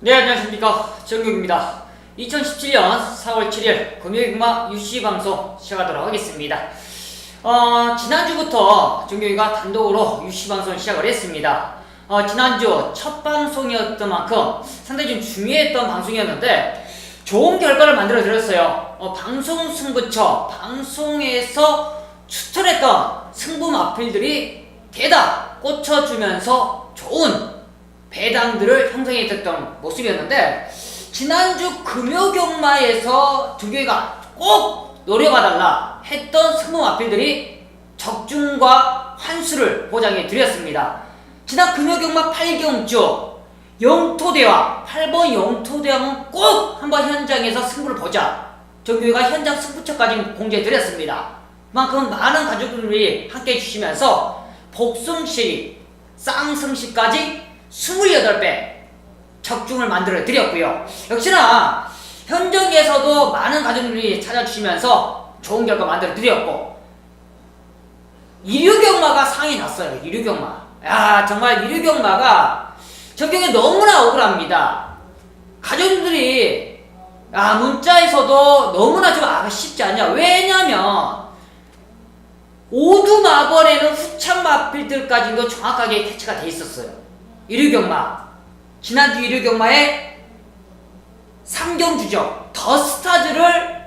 네, 안녕하십니까. 정경입니다. 2017년 4월 7일 금요일마 UC 방송 시작하도록 하겠습니다. 지난주부터 정경이가 단독으로 UC 방송 시작을 했습니다. 지난주 첫 방송이었던 만큼 상당히 좀 중요했던 방송이었는데 좋은 결과를 만들어 드렸어요. 방송 승부처, 방송에서 추천했던 승부 마필들이 대다 꽂혀주면서 좋은 배당들을 형성했던 모습이었는데, 지난주 금요경마에서 정경이가 꼭 노려봐달라 했던 승부 마필들이 적중과 환수를 보장해 드렸습니다. 지난 금요경마 8경주 영토대왕 8번 영토대왕은 꼭 한번 현장에서 승부를 보자, 정경이가 현장 승부처까지 공개해 드렸습니다. 그만큼 많은 가족들이 함께 해주시면서 복승시 쌍승시까지 28배 적중을 만들어 드렸고요. 역시나 현장에서도 많은 가족들이 찾아주시면서 좋은 결과 만들어 드렸고, 일요경마가 상이 났어요. 일요경마. 야, 정말 일요경마가 정경이 너무나 억울합니다. 가족들이 문자에서도 너무나 좀 쉽지 않냐. 왜냐면 오두마벌에는 후창 마필들까지도 정확하게 캐치가 돼 있었어요. 일요경마, 지난주 일요경마의 3경주죠. 더스타즈를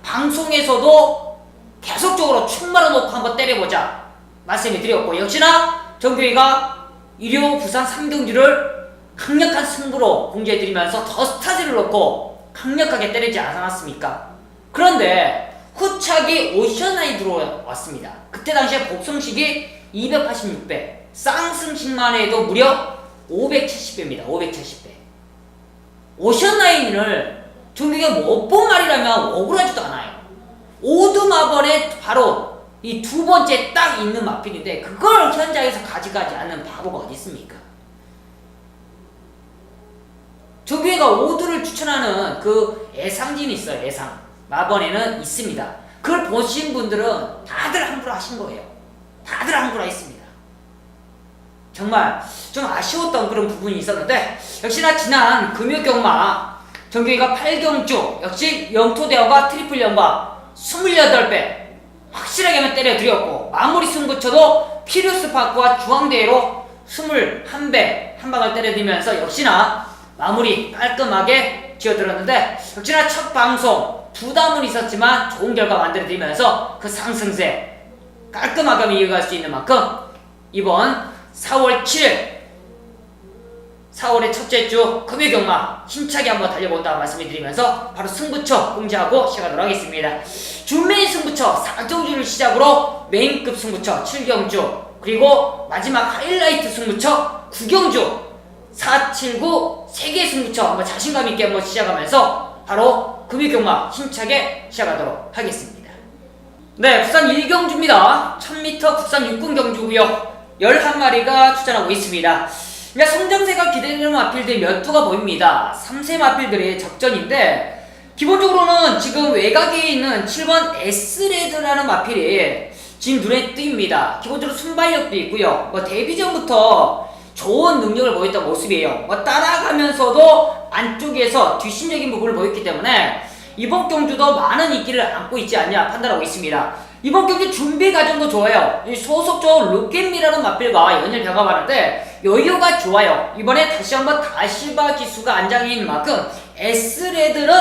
방송에서도 계속적으로 총 말아놓고 한번 때려보자 말씀을 드렸고, 역시나 정경이가 일요 부산 3경주를 강력한 승부로 공개해드리면서 더스타즈를 놓고 강력하게 때리지 않았습니까? 그런데 후착이 오션아이 들어왔습니다. 그때 당시에 복승식이 286배, 쌍승식만 해도 무려 570배입니다. 570배. 오션라인을 정경이가 못 본 말이라면 억울하지도 않아요. 오두마벌에 바로 이 두 번째 딱 있는 마필인데 그걸 현장에서 가져가지 않는 바보가 어디 있습니까? 정경이가 오두를 추천하는 그 애상진이 있어요. 애상. 마번에는 있습니다. 그걸 보신 분들은 다들 함부로 하신 거예요. 다들 함부로 했습니다. 정말 좀 아쉬웠던 그런 부분이 있었는데, 역시나 지난 금요경마 정경이가 8경주 역시 영토대왕과 트리플 영과 28배 확실하게만 때려드렸고, 마무리 승부처도 피루스 파크와 중앙대회로 21배 한 방을 때려드리면서 역시나 마무리 깔끔하게 지어들었는데, 역시나 첫 방송 부담은 있었지만 좋은 결과 만들어드리면서 그 상승세 깔끔하게 이어갈 수 있는 만큼 이번 4월 7일 4월의 첫째 주 금요경마 힘차게 한번 달려본다 말씀을 드리면서 바로 승부처 공지하고 시작하도록 하겠습니다. 준메인 승부처 4경주를 시작으로 메인급 승부처 7경주, 그리고 마지막 하이라이트 승부처 9경주 479 3개 승부처 한번 자신감 있게 한번 시작하면서 바로 금요경마 힘차게 시작하도록 하겠습니다. 네, 부산 1경주입니다. 1000m 국산 육군 경주고요. 11마리가 출전하고 있습니다. 성장세가 기대되는 마필들이 몇 두가 보입니다. 3세 마필들의 적전인데, 기본적으로는 지금 외곽에 있는 7번 S레드라는 마필이 지금 눈에 띕니다. 기본적으로 순발력도 있고요. 데뷔 전부터 좋은 능력을 보였던 모습이에요. 따라가면서도 안쪽에서 뒷심적인 부분을 보였기 때문에 이번 경주도 많은 인기를 안고 있지 않냐 판단하고 있습니다. 이번 경기 준비 과정도 좋아요. 소속적 루켓미라는 마필과 연일 병합하는데 여유가 좋아요. 이번에 다시 한번 다시바 기수가 안장해 있는 만큼 S레드는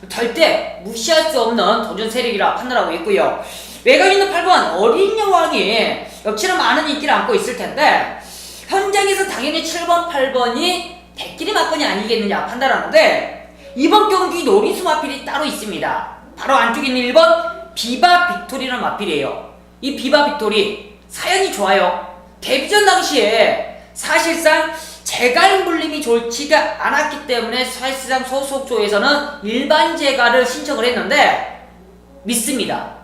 절대 무시할 수 없는 도전 세력이라 판단하고 있고요. 외곽에 있는 8번 어린 여왕이 역시나 많은 인기를 안고 있을 텐데, 현장에서 당연히 7번, 8번이 대끼리 막건이 아니겠느냐 판단하는데, 이번 경기 노리수 마필이 따로 있습니다. 바로 안쪽에 있는 1번 비바 빅토리라는 마필이에요. 이 비바 빅토리 사연이 좋아요. 데뷔전 당시에 사실상 재갈 물림이 좋지가 않았기 때문에 사실상 소속조에서는 일반 재갈을 신청을 했는데 믿습니다.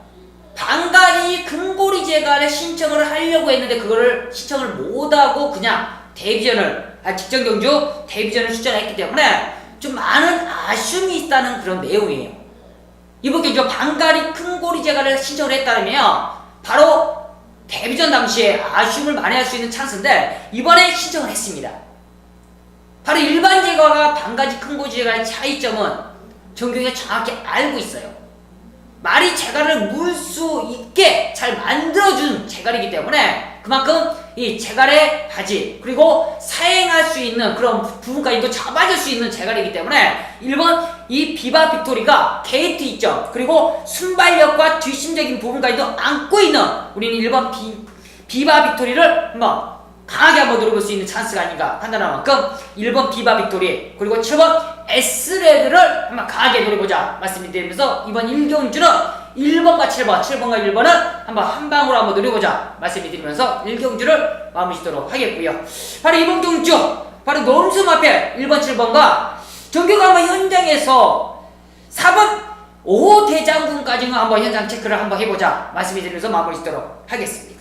방갈이 금고리 재갈을 신청을 하려고 했는데 그거를 신청을 못하고 그냥 데뷔전을 직전 경주 데뷔전을 출전했기 때문에 좀 많은 아쉬움이 있다는 그런 내용이에요. 이번 경주 방갈이 큰고리 재갈을 신청을 했다면 바로 데뷔전 당시에 아쉬움을 만회할 수 있는 찬스인데 이번에 신청을 했습니다. 바로 일반 제과가 반가지 큰 고지 제과의 차이점은 정경이가 정확히 알고 있어요. 말이 제갈을 물 수 있게 잘 만들어준 제갈이기 때문에 그만큼 이 제갈의 바지 그리고 사행할 수 있는 그런 부분까지도 잡아줄 수 있는 제갈이기 때문에 1번 이 비바 빅토리가 게이트 이점 그리고 순발력과 뒷심적인 부분까지도 안고 있는 우리는 1번 비바 빅토리를 한번 강하게 한번 노려볼 수 있는 찬스가 아닌가 판단할 만큼 1번 비바 빅토리 그리고 7번 S레드를 한번 강하게 노려보자 말씀을 드리면서 이번 1경주는 1번과 7번, 7번과 1번은 한번 한 방으로 한번 노려보자 말씀을 드리면서 1경주를 마무리 짓도록 하겠고요. 바로 이번 경주 바로 논수마필 1번, 7번과 정규가 한번 현장에서 4번 5호 대장군까지는 한번 현장 체크를 한번 해보자 말씀을 드리면서 마무리 짓도록 하겠습니다.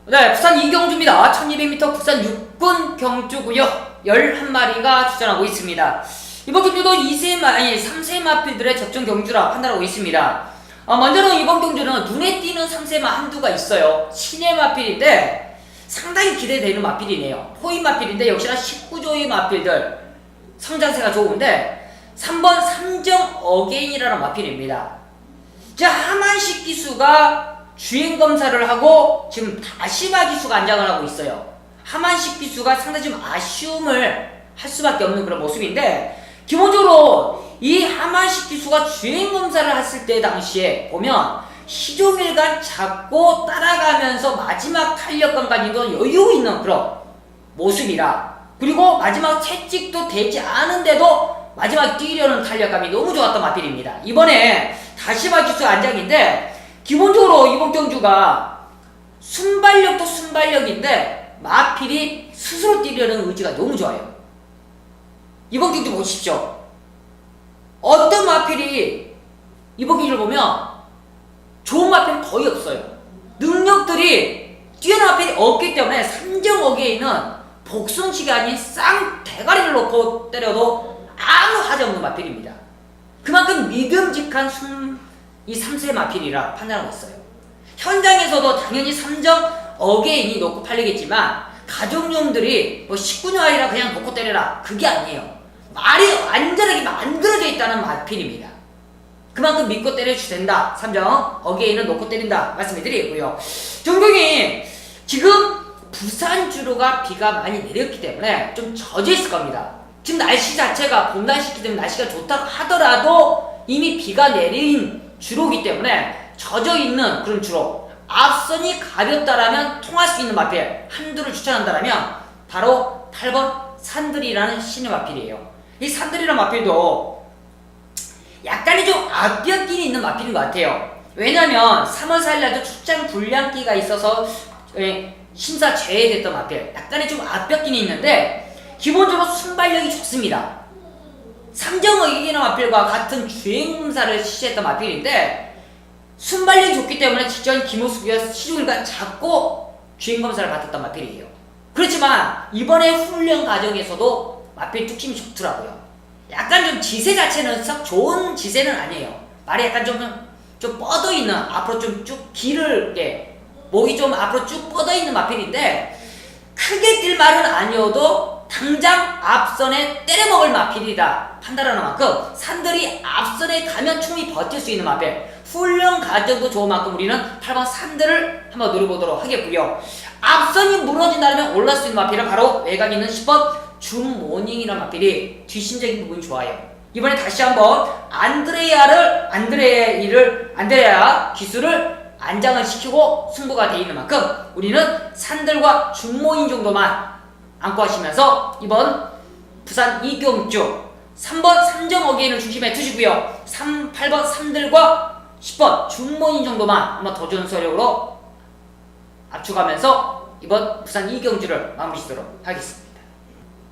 네, 부산 2경주입니다. 1200m 국산 육군 경주고요. 11마리가 출전하고 있습니다. 이번 경주도 3세 마필들의 접종 경주라 판단하고 있습니다. 먼저는 이번 경주는 눈에 띄는 3세 한두가 있어요. 신의 마필인데 상당히 기대되는 마필이네요. 호위 마필인데 역시나 19조의 마필들 성장세가 좋은데 3번 삼정 어게인이라는 마필입니다. 자, 하만식 기수가 주행검사를 하고 지금 다시마 기수가 안장을 하고 있어요. 하만식 기수가 상당히 좀 아쉬움을 할 수밖에 없는 그런 모습인데 기본적으로 이 하만식 기수가 주행검사를 했을 때 당시에 보면 시종일관 잡고 따라가면서 마지막 탄력감까지도 여유 있는 그런 모습이라 그리고 마지막 채찍도 되지 않은데도 마지막 뛰려는 탄력감이 너무 좋았던 마필입니다. 이번에 다시마 기수 안장인데 기본적으로 이번 경주가 순발력도 순발력인데 마필이 스스로 뛰려는 의지가 너무 좋아요. 이번 경주 보십시오. 어떤 마필이 이번 경주를 보면 좋은 마필은 거의 없어요. 능력들이 뛰어난 마필이 없기 때문에 삼정 어게인은 복선식이 아닌 쌍 대가리를 놓고 때려도 아무 하자없는 마필입니다. 그만큼 믿음직한 이 3세 마필이라 판단하고 있어요. 현장에서도 당연히 삼정 어게인이 놓고 팔리겠지만 가족용들이 뭐 19녀아이라 그냥 놓고 때려라 그게 아니에요. 말이 완전하게 만들어져 있다는 마필입니다. 그만큼 믿고 때려주된다. 삼정 어게인은 놓고 때린다 말씀을 드리고요. 정경이 지금 부산 주로가 비가 많이 내렸기 때문에 좀 젖어 있을 겁니다. 지금 날씨 자체가 봄 날씨이기 때문에 날씨가 좋다고 하더라도 이미 비가 내린 주로기 때문에 젖어 있는 그런 주로 앞선이 가볍다라면 통할 수 있는 마필 한두를 추천한다라면 바로 8번 산들이라는 신의 마필이에요. 이 산들이라는 마필도 약간의 좀 앞벽길이 있는 마필인 것 같아요. 왜냐면 3월 4일날도 출장 불량기가 있어서 심사 제외됐던 마필 약간의 좀 앞벽길이 있는데 기본적으로 순발력이 좋습니다. 삼정어기기는 마필과 같은 주행검사를 실시했던 마필인데 순발력이 좋기 때문에 직전 김호수가 시중일관 잡고 주행검사를 받았던 마필이에요. 그렇지만 이번에 훈련 과정에서도 마필 뚝심이 좋더라고요. 약간 좀 지세 자체는 썩 좋은 지세는 아니에요. 말이 약간 좀 뻗어있는 앞으로 좀 쭉 길을 목이 좀 앞으로 쭉 뻗어있는 마필인데 크게 뛸 말은 아니어도 당장 앞선에 때려먹을 마필이다 판단하는 만큼 산들이 앞선에 가면 충분히 버틸 수 있는 마필 훈련 과정도 좋은 만큼 우리는 8번 산들을 한번 노려보도록 하겠고요. 앞선이 무너진다면 올라올 수 있는 마필은 바로 외곽 있는 10번 줌모닝이라는 마필이 뒷심적인 부분이 좋아요. 이번에 다시 한번 안드레아 기수를 안장을 시키고 승부가 돼 있는 만큼 우리는 산들과 줌모닝 정도만 안고 하시면서 이번 부산 2경주 3번 삼정 어게인을 중심에 두시고요. 8번 산들과 10번 줌모닝 정도만 한번 도전서력으로 압축하면서 이번 부산 2경주를 마무리 짓도록 하겠습니다.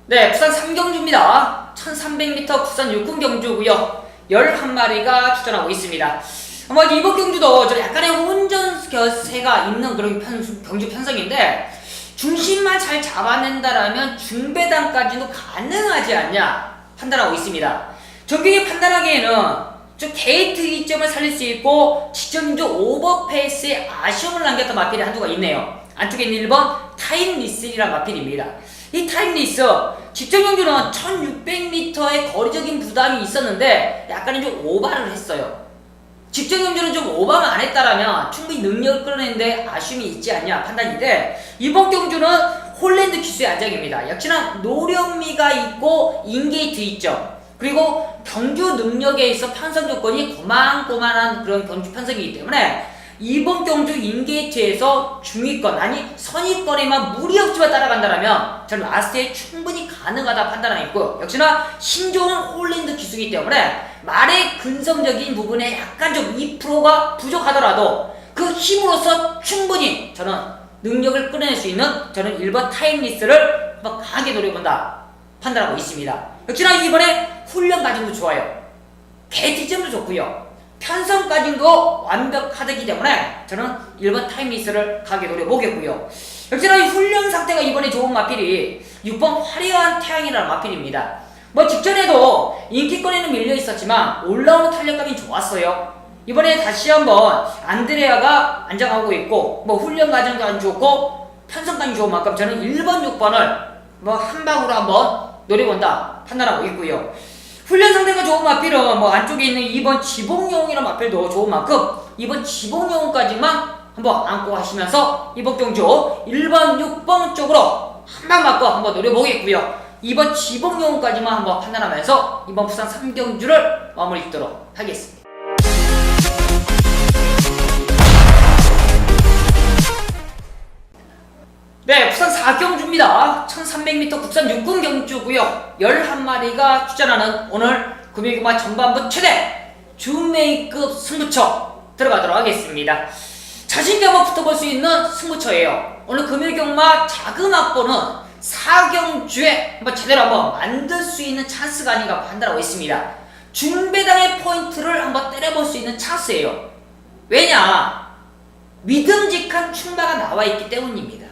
네, 부산 3경주입니다. 1300m 부산 육군 경주고요. 11마리가 출전하고 있습니다. 이번 경주도 좀 약간의 혼전세가 있는 그런 경주 편성인데 중심만 잘 잡아낸다라면 중배당까지도 가능하지 않냐 판단하고 있습니다. 정경이 판단하기에는 좀 게이트 이점을 살릴 수 있고 직전주 오버페이스에 아쉬움을 남겼던 마필이 한두가 있네요. 안쪽에 있는 1번 타임 리슬이라는 마필입니다. 이 타임리스 직전 경주는 1600m의 거리적인 부담이 있었는데 약간은 좀 오바를 했어요. 직전 경주는 좀 오바만 안 했다라면 충분히 능력을 끌어내는데 아쉬움이 있지 않냐 판단인데, 이번 경주는 홀랜드 기수의 안장입니다. 역시나 노련미가 있고 인게이트 있죠. 그리고 경주 능력에 있어 편성 조건이 고만고만한 그런 경주 편성이기 때문에 이번 경주 인게이트에서 중위권 아니 선위권에만 무리 없이만 따라간다면 저는 라스트에 충분히 가능하다 판단하고 있고요. 역시나 신조는 홀랜드 기수이기 때문에 말의 근성적인 부분에 약간 좀 2%가 부족하더라도 그 힘으로서 충분히 저는 능력을 끌어낼 수 있는 저는 1번 타임리스를 한번 강하게 노려본다 판단하고 있습니다. 역시나 이번에 훈련 과정도 좋아요. 개티점도 좋고요. 편성 과정도 완벽하기 때문에 저는 1번 타임리스를 강하게 노려보겠고요. 역시나 이 훈련 상태가 이번에 좋은 마필이 6번 화려한 태양이라는 마필입니다. 뭐 직전에도 인기권에는 밀려 있었지만 올라오는 탄력감이 좋았어요. 이번에 다시 한번 안드레아가 안장하고 있고 뭐 훈련 과정도 안 좋고 편성감이 좋은 만큼 저는 1번 6번을 뭐 한 방으로 한번 노려본다 판단하고 있고요. 훈련 상태가 좋은 마필은 뭐 안쪽에 있는 2번 지봉영웅이라는 마필도 좋은 만큼 2번 지봉영웅까지만 한번 안고 하시면서 이번 경주 1번 6번 쪽으로 한 방 맞고 한번 노려보겠고요. 2번 지봉영웅까지만 한번 판단하면서 이번 부산 3경주를 마무리 짓도록 하겠습니다. 네, 부산 4경주입니다. 1300m 국산 6군 경주고요. 11마리가 출전하는 오늘 금요일마 전반부 최대 준메이급 승부처 들어가도록 하겠습니다. 자신감 한번 붙어볼 수 있는 승부처예요. 오늘 금요일 경마 자금 확보는 4경주에 한번 제대로 한번 만들 수 있는 찬스가 아닌가 판단하고 있습니다. 중배당의 포인트를 한번 때려볼 수 있는 찬스예요. 왜냐? 믿음직한 충마가 나와 있기 때문입니다.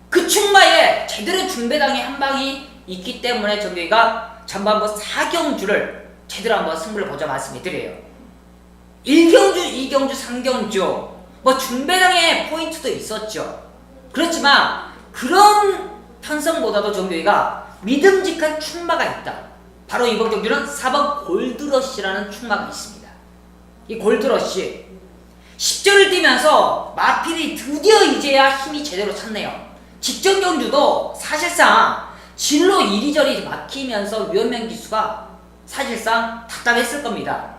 그 충마에 제대로 중배당의 한 방이 있기 때문에 저희가 전반부 4경주를 제대로 한번 승부를 보자 말씀을 드려요. 1경주, 2경주, 3경주 뭐 중배당의 포인트도 있었죠. 그렇지만 그런 편성보다도 저희가 믿음직한 충마가 있다. 바로 이번 경주는 4번 골드러시라는 충마가 있습니다. 이 골드러시 10절을 뛰면서 마필이 드디어 이제야 힘이 제대로 찼네요. 직전 경주도 사실상 진로 이리저리 막히면서 위험한 기수가 사실상 답답했을 겁니다.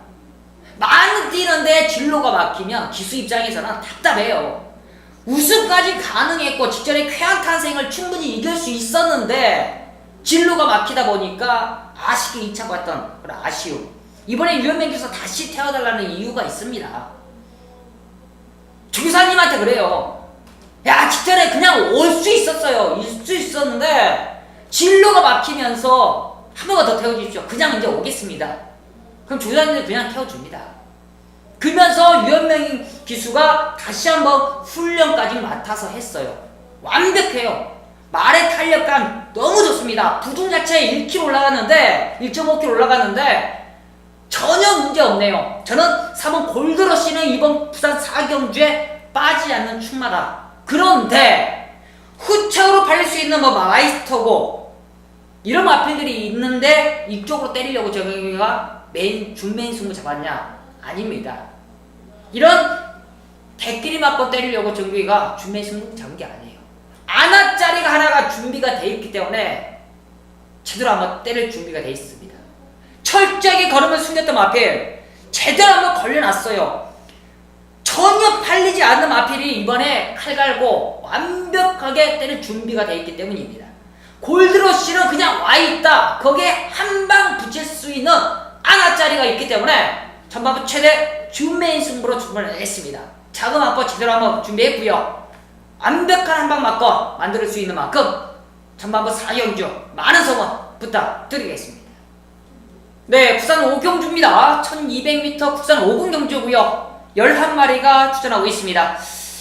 많이 뛰는데 진로가 막히면 기수 입장에서는 답답해요. 우승까지 가능했고 직전에 쾌한 탄생을 충분히 이길 수 있었는데 진로가 막히다 보니까 아쉽게 2차 봤던 그런 아쉬움. 이번에 위험한 기수 다시 태워달라는 이유가 있습니다. 조교사님한테 그래요. 야, 직전에 그냥 올 수 있었어요. 올 수 있었는데 진로가 막히면서 한 번만 더 태워주십시오. 그냥 이제 오겠습니다. 그럼 조교사님들 그냥 태워줍니다. 그러면서 유현명 기수가 다시 한번 훈련까지 맡아서 했어요. 완벽해요. 말의 탄력감 너무 좋습니다. 부중 자체에 1kg 올라갔는데 1.5kg 올라갔는데 전혀 문제 없네요. 저는 3번 골드러시는 이번 부산 4경주에 빠지지 않는 충마다. 그런데 후차로 팔릴 수 있는 뭐 마이스터고 이런 마필들이 있는데 이쪽으로 때리려고 저희가 준메인 승부 잡았냐? 아닙니다. 이런 대끼리 맞고 때리려고 저희가 준메인 승부 잡은 게 아니에요. 아나짜리가 하나가 준비가 돼 있기 때문에 제대로 한번 때릴 준비가 돼 있습니다. 철저하게 걸음을 숨겼던 마필 제대로 한번 걸려놨어요. 전혀 팔리지 않는 마필이 이번에 칼 갈고 완벽하게 때릴 준비가 돼 있기 때문입니다. 골드러시는 그냥 와있다. 거기에 한 방 붙일 수 있는 아나짜리가 있기 때문에 전반부 최대 준메인 승부로 준비를 했습니다. 자금 한번 제대로 한번 준비했고요. 완벽한 한 방 맞고 만들 수 있는 만큼 전반부 4경주 많은 성원 부탁드리겠습니다. 네, 국산 5경주입니다. 1200m 국산 5군 경주고요. 11마리가 출전하고 있습니다.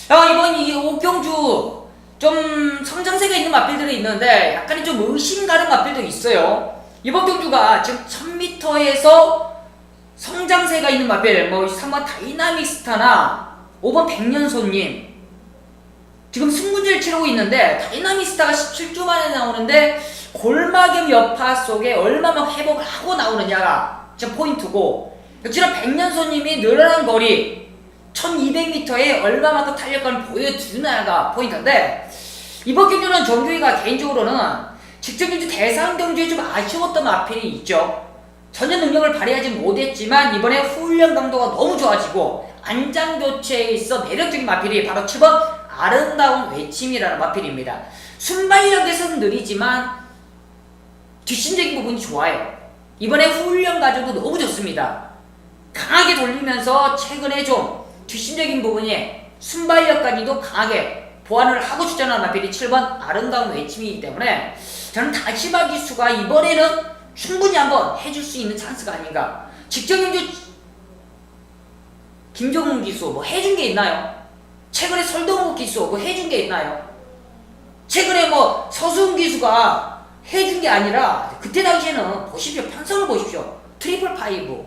이번 이 5경주 좀 성장세가 있는 마필들이 있는데 약간의 좀 의심 가는 마필도 있어요. 이번 경주가 지금 1000m에서 성장세가 있는 마필, 뭐 3번 다이나믹스타나 5번 백년손님 지금 승부지를 치르고 있는데 다이나믹스타가 17주 만에 나오는데 골마겸 여파 속에 얼마나 회복을 하고 나오느냐가 지금 포인트고, 역시나 백년손님이 늘어난 거리 1200m에 얼마만큼 탄력감을 보여주느냐가 포인트인데, 이번 경주는 정규희가 개인적으로는 직전 경주 대상 경주에 좀 아쉬웠던 마필이 있죠. 전혀 능력을 발휘하지 못했지만 이번에 훈련 강도가 너무 좋아지고 안장 교체에 있어 매력적인 마필이 바로 7번 아름다운 외침이라는 마필입니다. 순발력에서는 느리지만 뒷심적인 부분이 좋아요. 이번에 훈련 과정도 너무 좋습니다. 강하게 돌리면서 최근에 좀 뒷심적인 부분에 순발력까지도 강하게 보완을 하고 출전한 마필이 7번 아름다운 외침이기 때문에 저는 다시마 기수가 이번에는 충분히 한번 해줄 수 있는 찬스가 아닌가. 직전 경주 김종훈 기수 뭐 해준 게 있나요? 최근에 설동욱 기수 뭐 해준 게 있나요? 최근에 뭐 서수훈 기수가 해준 게 아니라 그때 당시에는 보십시오. 편성을 보십시오. 트리플 파이브,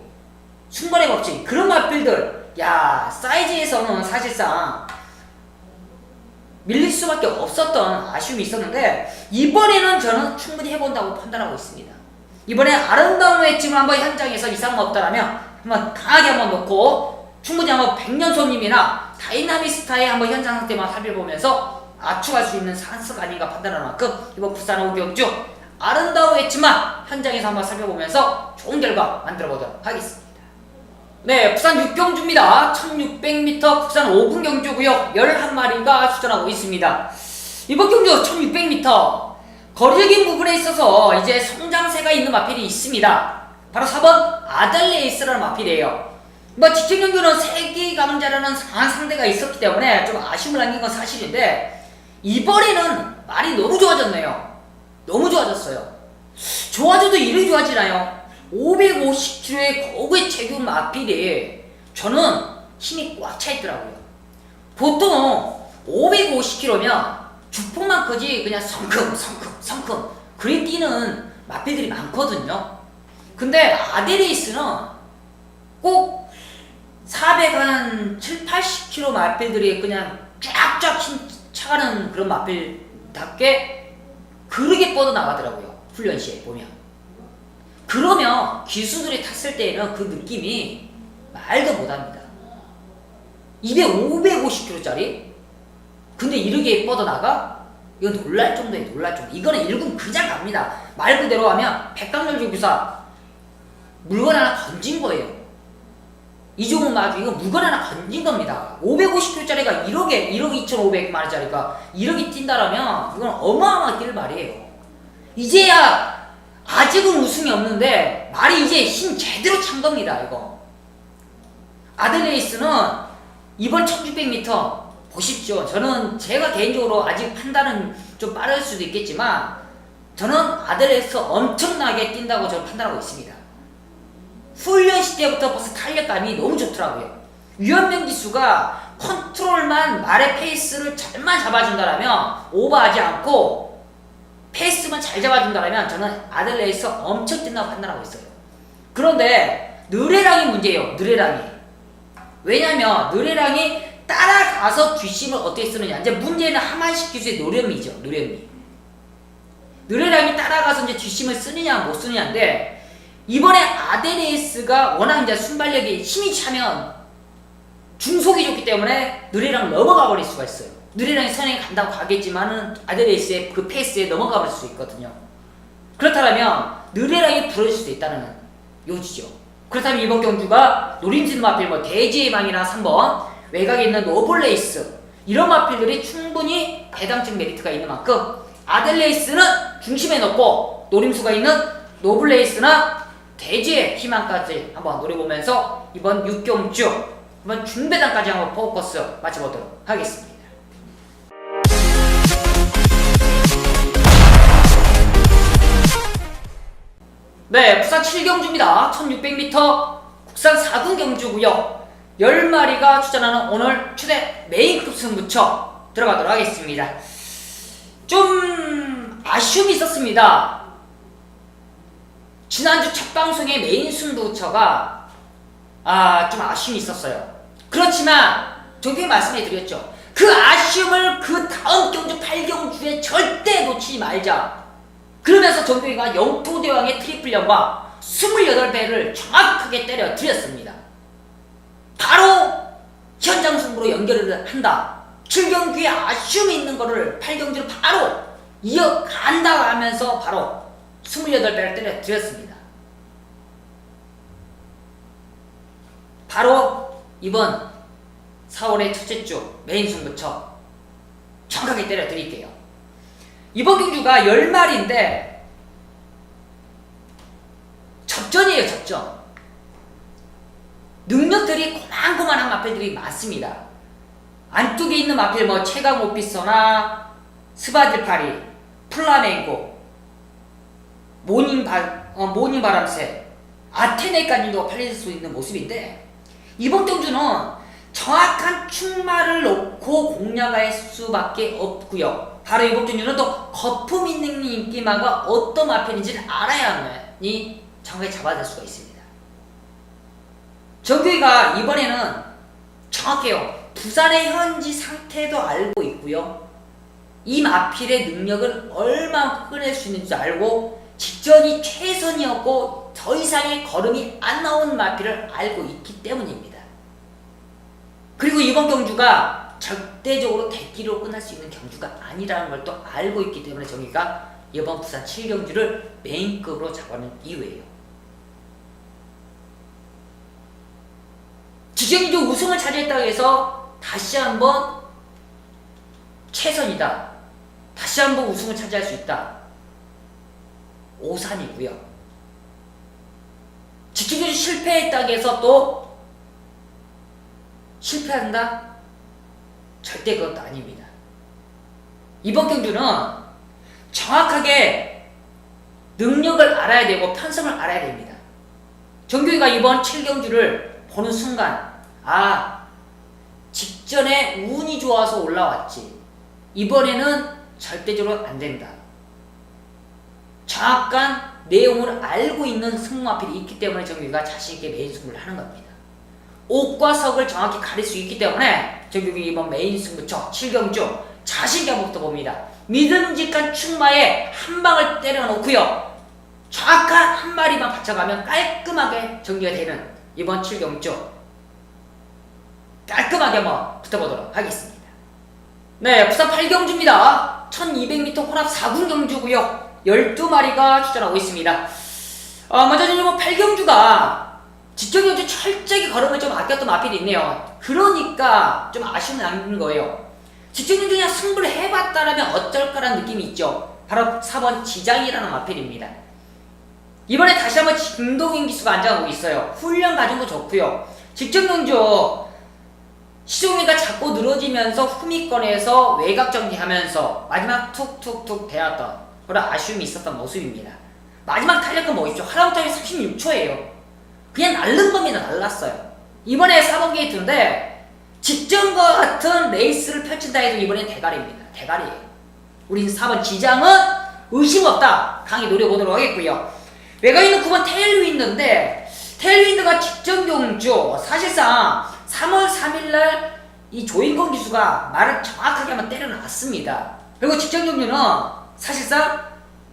순번의 법칙, 그런 마필들, 야, 사이즈에서는 사실상 밀릴 수밖에 없었던 아쉬움이 있었는데 이번에는 저는 충분히 해본다고 판단하고 있습니다. 이번에 아름다운 외침을 한번 현장에서 이상 없다라면 한번 강하게 한번 놓고 충분히 한번 백년손님이나 다이나믹스타의 한번 현장 상태만 살펴보면서 압축할 수 있는 찬스가 아닌가 판단하는 만큼 이번 부산 오경주 아름다운 외침만 현장에서 한번 살펴보면서 좋은 결과 만들어 보도록 하겠습니다. 네, 부산 6경주입니다. 1600m 국산 5분 경주고요. 11마리가 출전하고 있습니다. 이번 경주 1600m 거리적인 부분에 있어서 이제 성장세가 있는 마필이 있습니다. 바로 4번 아달레이스라는 마필이에요. 뭐 직전 경주는 세계 강자라는 강한 상대가 있었기 때문에 좀 아쉬움을 남긴 건 사실인데 이번에는 말이 너무 좋아졌네요. 너무 좋아졌어요. 좋아져도 이름이 좋아지나요? 550kg의 거구의 체격 마필이 저는 힘이 꽉 차 있더라고요. 보통 550kg면 주폭만 크지 그냥 성큼 그리 뛰는 마필들이 많거든요. 근데 아데레이스는 꼭 407, 80kg 마필들이 그냥 쫙쫙 힘 차가는 그런 마필답게 그르게 뻗어나가더라고요. 훈련 시에 보면. 그러면 기수들이 탔을 때에는 그 느낌이 말도 못합니다. 입에 550kg짜리? 근데 이렇게 뻗어나가? 이건 놀랄 정도에 놀랄 정도. 이거는 1군 그냥 갑니다. 말 그대로 하면 백강렬 교사 물건 하나 건진 거예요. 이종훈 마주 이거 물건 하나 건진 겁니다. 550kg짜리가 1억 2,500만원짜리가 1억이 뛴다라면 이건 어마어마하게 뛸 말이에요. 이제야 아직은 우승이 없는데 말이 이제 힘 제대로 찬 겁니다. 이거 아들레이스는 이번 1600m 보십시오. 저는 제가 개인적으로 아직 판단은 좀 빠를 수도 있겠지만 저는 아들레이스 엄청나게 뛴다고 저는 판단하고 있습니다. 훈련 시때부터 벌써 탄력감이 너무 좋더라고요. 유현명 기수가 컨트롤만 말의 페이스를 잘만 잡아준다라면 오버하지 않고 페이스만 잘 잡아준다라면 저는 아들레이스 엄청 뛴다고 판단하고 있어요. 그런데 느레랑이 문제예요. 느레랑이. 왜냐면 느레랑이 따라가서 뒷심을 어떻게 쓰느냐. 이제 문제는 하만식 기수의 노련미죠. 노련미. 느레랑이 따라가서 이제 뒷심을 쓰느냐 못 쓰느냐인데 이번에 아데레이스가 워낙 이제 순발력이 힘이 차면 중속이 좋기 때문에 느레랑 넘어가 버릴 수가 있어요. 느레랑이 선행이 간다고 가겠지만은 아데레이스의 그 페이스에 넘어가 버릴 수 있거든요. 그렇다면 느레랑이 부러질 수도 있다는 요지죠. 그렇다면 이번 경주가 노림진 마필 뭐 대지의 망이나 3번 외곽에 있는 노블레이스 이런 마필들이 충분히 배당적 메리트가 있는 만큼 아델레이스는 중심에 넣고 노림수가 있는 노블레이스나 대지의 희망까지 한번 노려보면서 이번 6경주 이번 중배당까지 한번 포커스 맞춰보도록 하겠습니다. 네, 부산 7경주입니다. 1600m 국산 4군 경주고요. 10마리가 출전하는 오늘 최대 메인급 승부처 들어가도록 하겠습니다. 좀 아쉬움이 있었습니다. 지난주 첫 방송의 메인 승부처가 좀 아쉬움이 있었어요. 그렇지만 종편이 말씀해 드렸죠. 그 아쉬움을 그 다음 경주 8경주에 절대 놓치지 말자. 그러면서 정교이가 영토대왕의 트리플 연방 28배를 정확하게 때려 드렸습니다. 바로 현장 승부로 연결을 한다. 7경주에 아쉬움이 있는 거를 8경주로 바로 이어간다 하면서 바로 28배를 때려 드렸습니다. 바로 이번 4월의 첫째 주 메인 승부처 정확하게 때려 드릴게요. 이번 경주가 10마리인데 접전이에요. 접전. 능력들이 고만고만한 마필들이 많습니다. 안쪽에 있는 마필 뭐 최강 오피서나 스바딜파리, 플라멩고, 모닝바람새, 아테네까지도 팔릴 수 있는 모습인데 이번 경주는 정확한 충마를 놓고 공략할 수밖에 없고요. 바로 이번 경주는 또 거품 있는 인기마가 어떤 마필인지를 알아야만이 정확하게 잡아낼 수가 있습니다. 정규이가 이번에는 정확해요. 부산의 현지 상태도 알고 있고요. 이 마필의 능력을 얼마나 끌어낼 수 있는지 알고 직전이 최선이었고 더 이상의 걸음이 안 나온 마필을 알고 있기 때문입니다. 그리고 이번 경주가 절대적으로 대기로 끝날 수 있는 경주가 아니라는 걸 또 알고 있기 때문에 정의가 이번 부산 7경주를 메인급으로 잡아놓은 이유예요. 지정주 우승을 차지했다고 해서 다시 한번 최선이다. 다시 한번 우승을 차지할 수 있다. 오산이고요. 지정주 실패했다고 해서 또 실패한다? 절대 그것도 아닙니다. 이번 경주는 정확하게 능력을 알아야 되고 편성을 알아야 됩니다. 정규이가 이번 7경주를 보는 순간 직전에 운이 좋아서 올라왔지 이번에는 절대적으로 안된다. 정확한 내용을 알고 있는 승마필이 있기 때문에 정규이가 자신있게 메인 승부를 하는 겁니다. 옥과 석을 정확히 가릴 수 있기 때문에 정규이 이번 메인 승부처 7경주 자신있게 한번 붙어봅니다. 믿음직한 충마에 한 방을 때려놓고요. 정확한 한 마리만 받쳐가면 깔끔하게 정리가 되는 이번 7경주 깔끔하게 한번 붙어보도록 하겠습니다. 네, 부산 8경주입니다. 1200m 혼합 4군 경주고요. 12마리가 출전하고 있습니다. 먼저 이번 8경주가 직전 경주 철저히 걸음을 좀 아꼈던 마필이 있네요. 그러니까 좀 아쉬움이 남는 거예요. 직전 경주 그냥 승부를 해봤다라면 어쩔까라는 느낌이 있죠. 바로 4번 지장이라는 마필입니다. 이번에 다시 한번 김동인 기수가 앉아가고 있어요. 훈련 과정도 좋고요. 직전 경주 시종이가 자꾸 늘어지면서 후미권에서 외곽 정리하면서 마지막 툭툭툭 대왔던 그런 아쉬움이 있었던 모습입니다. 마지막 탄력은 뭐있죠? 하라운타임이 36초예요. 그냥 날른 겁니다. 날랐어요. 이번에 4번 게이트인데 직전과 같은 레이스를 펼친다 해도 이번엔 대가리입니다. 대가리예요. 우린 4번 지장은 의심 없다. 강히 노려보도록 하겠고요. 외곽에 있는 9번 테일윈드인데 테일윈드가 직전 경주 사실상 3월 3일날 이 조인권 기수가 말을 정확하게 한번 때려놨습니다. 그리고 직전 경주는 사실상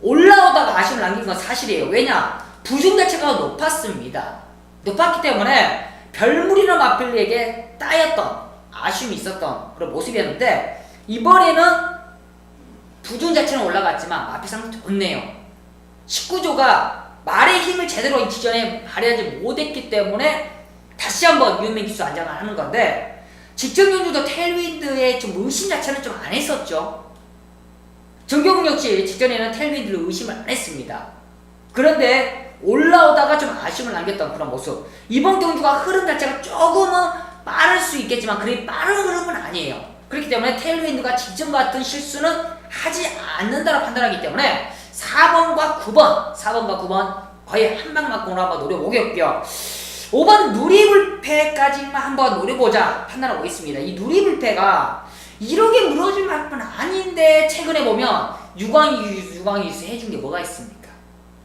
올라오다가 아쉬움을 남긴 건 사실이에요. 왜냐? 부중 자체가 높았습니다. 높았기 때문에 별무리나 마필리에게 따였던 아쉬움이 있었던 그런 모습이었는데 이번에는 부중 자체는 올라갔지만 마필상 좋네요. 19조가 말의 힘을 제대로 직전에 발휘하지 못했기 때문에 다시 한번 유현민 기수 안장을 하는 건데 직전 경주도 테일윈드의 좀 의심 자체는 좀 안 했었죠. 정경훈 역시 직전에는 테일윈드를 의심을 안 했습니다. 그런데 올라오다가 좀 아쉬움을 남겼던 그런 모습. 이번 경주가 흐름 자체가 조금은 빠를 수 있겠지만 그리 빠른 흐름은 아니에요. 그렇기 때문에 테일윈드가 직전 같은 실수는 하지 않는다고 판단하기 때문에 4번과 9번 거의 한방막공으로 한번 노려보겠고요. 5번 누리불패까지만 한번 노려보자 판단하고 있습니다. 이 누리불패가 이렇게 무너질 만큼은 아닌데 최근에 보면 유광이수 해준 게 뭐가 있습니까?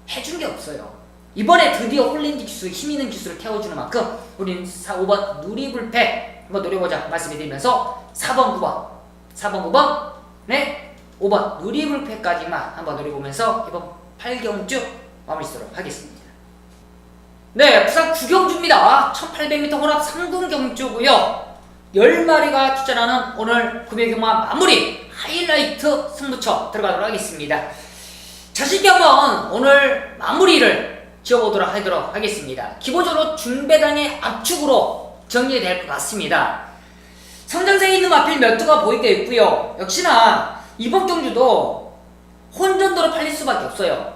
해준 게 없어요. 이번에 드디어 홀랜드 기수, 힘있는 기수를 태워주는 만큼 우리는 5번 누리불패 한번 노려보자 말씀드리면서 4번, 9번, 4번, 9번, 네, 5번 누리불패까지만 한번 노려보면서 이번 8경주 마무리 짓도록 하겠습니다. 네, 부산 9경주입니다. 1800m 혼합 3군 경주고요. 10마리가 출전하는 오늘 금요경마 마무리 하이라이트 승부처 들어가도록 하겠습니다. 자신있게 한번 오늘 마무리를 지어보도록 하겠습니다. 기본적으로 중배당의 압축으로 정리될 것 같습니다. 성장세에 있는 마필 몇 두가 보이게 있고요. 역시나 이번 경주도 혼전도로 팔릴 수밖에 없어요.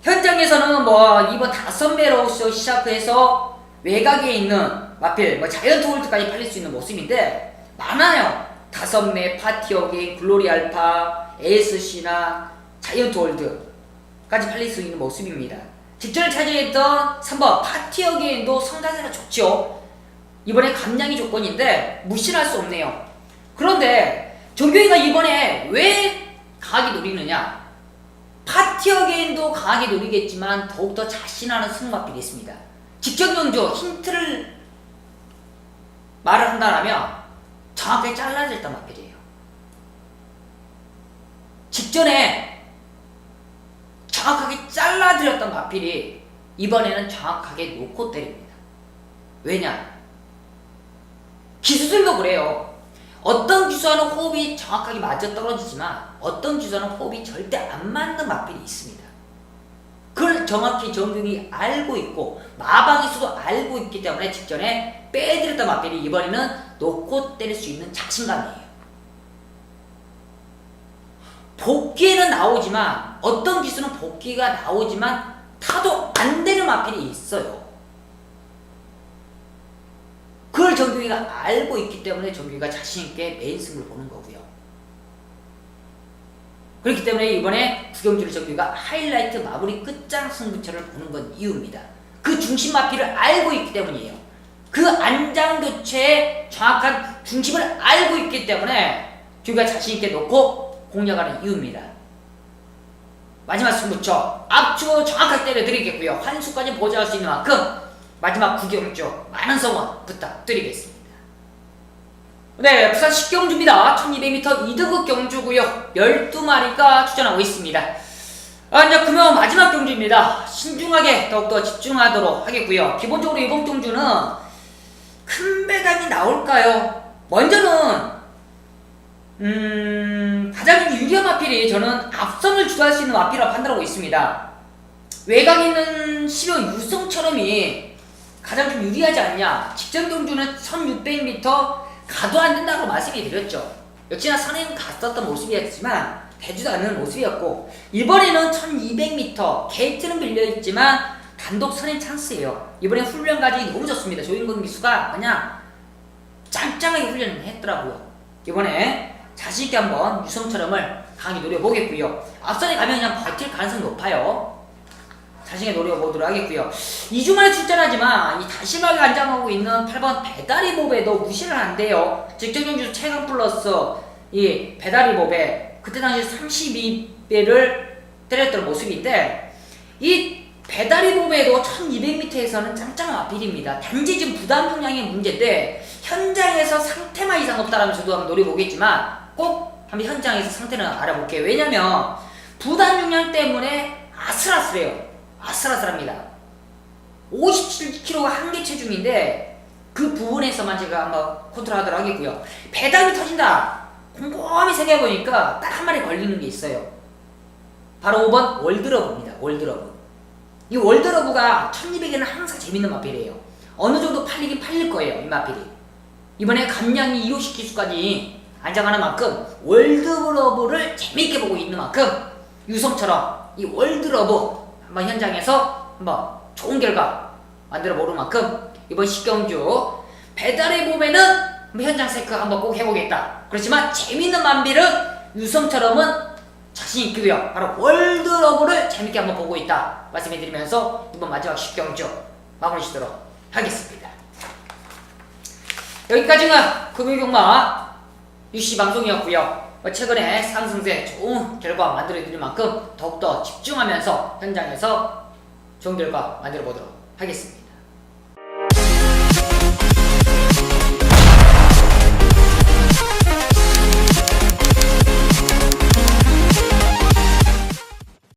현장에서는 뭐 이번 5매로 시작해서 외곽에 있는 마필, 자이언트 홀드까지 팔릴 수 있는 모습인데 많아요. 5매, 파티어게인, 글로리 알파, ASC나 자이언트 홀드까지 팔릴 수 있는 모습입니다. 직전에 차지했던 3번 파티어게인도 성장세가 좋죠. 이번에 감량이 조건인데 무시할 수 없네요. 그런데 정교이가 이번에 왜 강하게 노리느냐? 파티어게인도 강하게 노리겠지만 더욱더 자신하는 승마필이 있습니다. 직전 경주 힌트를 말을 한다면 정확하게 잘라졌던 마필이에요. 직전에 정확하게 잘라드렸던 마필이 이번에는 정확하게 놓고 때립니다. 왜냐? 기수들도 그래요. 어떤 기수와는 호흡이 정확하게 맞아떨어지지만 어떤 기수와는 호흡이 절대 안 맞는 마필이 있습니다. 그걸 정확히 정경이 알고 있고 마방에서도 알고 있기 때문에 직전에 빼드렸던 마필이 이번에는 놓고 때릴 수 있는 자신감이에요. 복귀에는 나오지만 어떤 기수는 복귀가 나오지만 타도 안 되는 마필이 있어요. 그걸 정규이가 알고 있기 때문에 정규이가 자신있게 메인 승부를 보는 거고요. 그렇기 때문에 이번에 구경주를 정규이가 하이라이트 마무리 끝장 승부처를 보는 건 이유입니다. 그 중심 마필을 알고 있기 때문이에요. 그 안장 교체의 정확한 중심을 알고 있기 때문에 정규이가 자신있게 놓고 공략하는 이유입니다. 마지막 승부처 압축으로 정확하게 때려드리겠고요. 환수까지 보장할 수 있는 만큼 마지막 구경주 많은 성원 부탁드리겠습니다. 네, 부산 10경주입니다. 1200m 2등급 경주고요. 12마리가 출전하고 있습니다. 이제 금요 마지막 경주입니다. 신중하게 더욱더 집중하도록 하겠고요. 기본적으로 이번 경주는 큰 배당이 나올까요? 먼저는 가장 유리한 마필이 저는 앞선을 주도할 수 있는 마필이라고 판단하고 있습니다. 외곽에 있는 시료 유성처럼이 가장 좀 유리하지 않냐. 직전 경주는 1600m 가도 안 된다고 말씀이 드렸죠. 역시나 선행 갔었던 모습이었지만 되지도 않는 모습이었고 이번에는 1200m 게이트는 밀려있지만 단독 선행 찬스예요. 이번에 훈련까지 너무 좋습니다. 조인권 기수가 그냥 짱짱하게 훈련을 했더라고요. 이번에 자신있게 한번 유성처럼을 강하게 노려보겠고요. 앞선에 가면 그냥 버틸 가능성이 높아요. 자신있게 노려보도록 하겠고요. 2주 만에 출전하지만 이 다시마게 안장하고 있는 8번 배다리 몹에도 무시를 안 돼요. 직전 경주 최강 플러스 이 배다리 몹에 그때 당시 32배를 때렸던 모습인데 이 배다리 몹에도 1200m에서는 짱짱한 마필입니다. 단지 지금 부담 중량의 문제인데 현장에서 상태만 이상 없다라면 저도 한번 노려보겠지만 꼭 한번 현장에서 상태는 알아볼게요. 왜냐면 부담 중량 때문에 아슬아슬해요. 아슬아슬합니다. 57kg가 한계 체중인데 그 부분에서만 제가 한번 컨트롤하도록 하겠고요. 배당이 터진다. 곰곰이 생각해보니까 딱 한 마리 걸리는 게 있어요. 바로 5번 월드러브입니다. 월드러브. 이 월드러브가 1200에는 항상 재밌는 마필이에요. 어느 정도 팔리긴 팔릴 거예요. 이 마필이. 이번에 감량이 250 기수까지 안장하는 만큼 월드러브를 재밌게 보고 있는 만큼 유성처럼 이 월드러브 한번 현장에서 한번 좋은 결과 만들어 보는 만큼 이번 10경주 배달의 봄에는 한번 현장 체크 한번 꼭 해보겠다. 그렇지만 재밌는 만비를 유성처럼은 자신 있고요. 바로 월드러브를 재밌게 한번 보고 있다 말씀해드리면서 이번 마지막 10경주 마무리 짓도록 하겠습니다. 여기까지가 금요경마 UC 방송이었고요. 최근에 상승세 좋은 결과 만들어드릴 만큼 더욱더 집중하면서 현장에서 좋은 결과 만들어 보도록 하겠습니다.